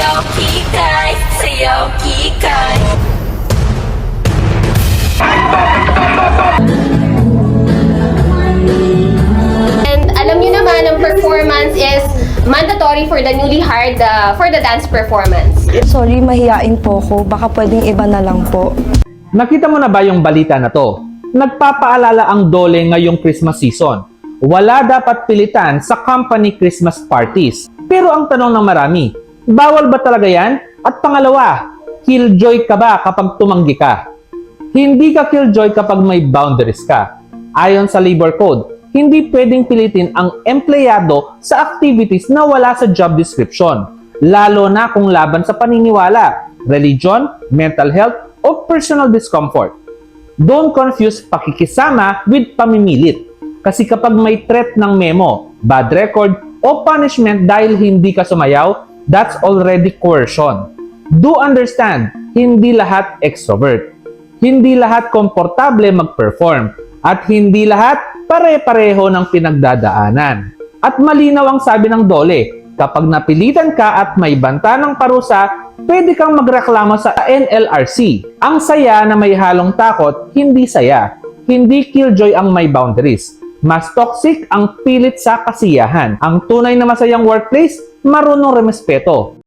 Sayaw kikay, sayaw kikay. And alam niyo naman, ang performance is mandatory for the newly hired for the dance performance. Sorry, mahiyain po ako. Baka pwedeng iba na lang po. Nakita mo na ba yung balita na to? Nagpapaalala ang DOLE ngayong Christmas season. Wala dapat pilitan sa company Christmas parties. Pero ang tanong ng marami, bawal ba talaga yan? At pangalawa, killjoy ka ba kapag tumanggi ka? Hindi ka killjoy kapag may boundaries ka. Ayon sa labor code, hindi pwedeng pilitin ang empleyado sa activities na wala sa job description, lalo na kung laban sa paniniwala, religion, mental health, o personal discomfort. Don't confuse pakikisama with pamimilit. Kasi kapag may threat ng memo, bad record, o punishment dahil hindi ka sumayaw, that's already coercion. Do understand, hindi lahat extrovert. Hindi lahat komportable mag-perform. At hindi lahat pare-pareho ng pinagdadaanan. At malinaw ang sabi ng DOLE, kapag napilitan ka at may banta ng parusa, pwede kang magreklamo sa NLRC. Ang saya na may halong takot, hindi saya. Hindi killjoy ang may boundaries. Mas toxic ang pilit sa kasiyahan. Ang tunay na masayang workplace, marunong remespeto.